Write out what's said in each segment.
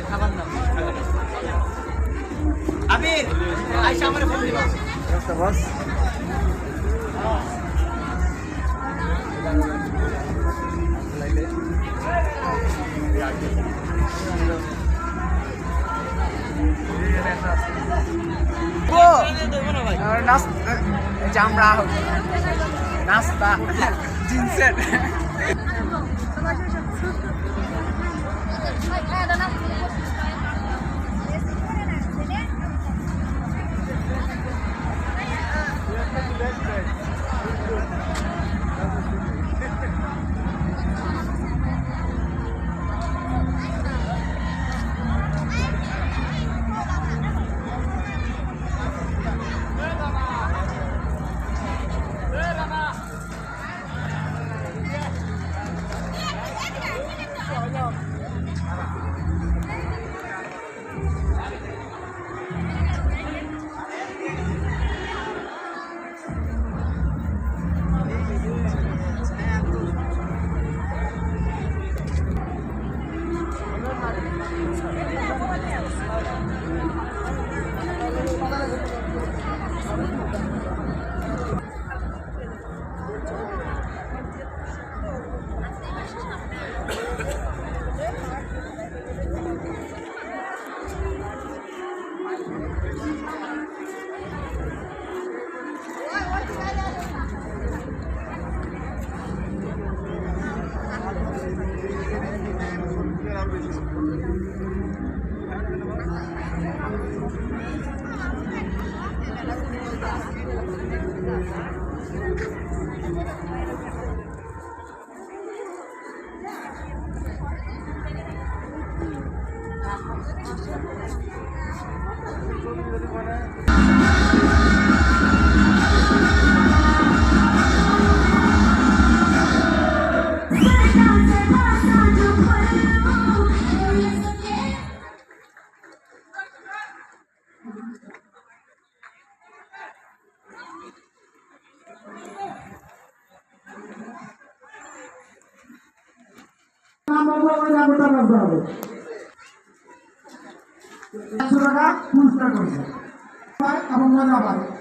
খাবার নাম আবির আইসা আমারে ফোন দিবা বস জামরা নাস্তা জিন্সের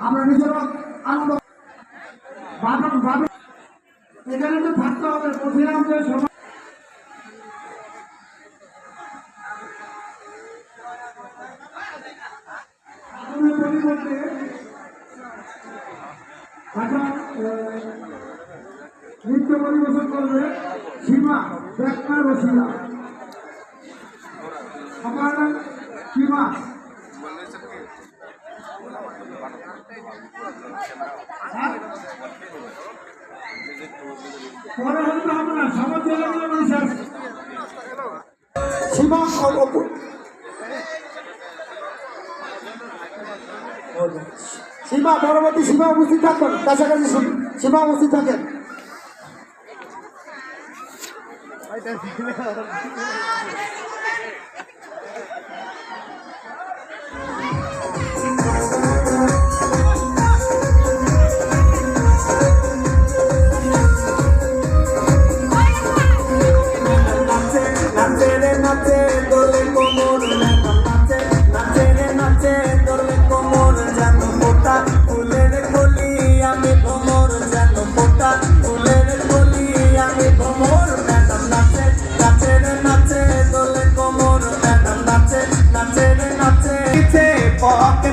আমরা নিজেরা আনন্দ এখানে তো থাকতে হবে বলছিলাম যে পরিবর্তে এখন নৃত্য পরিবেশন করবে সীমা ব্যাখ্যা রসিলা আমার সীমা পরে হতে হবে না সমাজ জেলাগুলো মানুষ আছে সীমা সীমা পরবর্তী সীমা উপস্থিত থাকবেন কাছাকাছি সীমা উপস্থিত থাকেন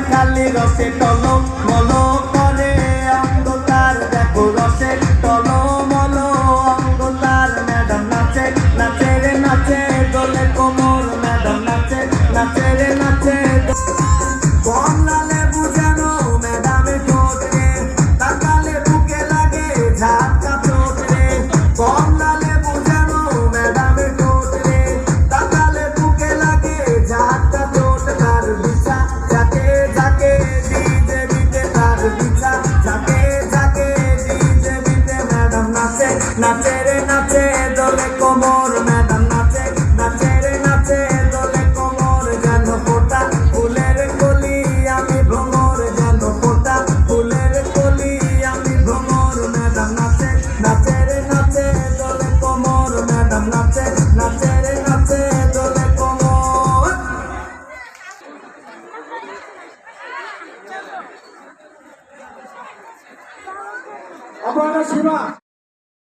খালি রসে টলো মলো করে অন্ধকার দেখো রসে টলো মলো অন্ধকার ম্যাডাম নাচে নাচে রে নাচে দোলে কোমর ম্যাডাম নাচে নাচে রে নাচে কমলালে বুঝানো ম্যাডামে ঠোঁটে তাকালে বুকে লাগে ঝাঁকা চোটে কমলালে বুঝানো ম্যাডামে ঠোঁটে তাকালে বুকে লাগে ঝাঁকা চোট তার বিছা যাকে যাকে ডিজে বিতে তার বিছা যাকে যাকে ডিজে বিতে ম্যাডাম নাচে নাচে রে নাচে দোলে কোমর ম্যাডাম নাচে নাচে রে নাচে দোলে কোমর যেন ফোটা ফুলের কলি আমি ভ্রমর যেন ফোটা ফুলের কলি আমি ভ্রমর ম্যাডাম নাচে নাচে রে নাচে দোলে কোমর ম্যাডাম নাচে নাচে রে নাচে দোলে কোমর অপর্ণা সীমা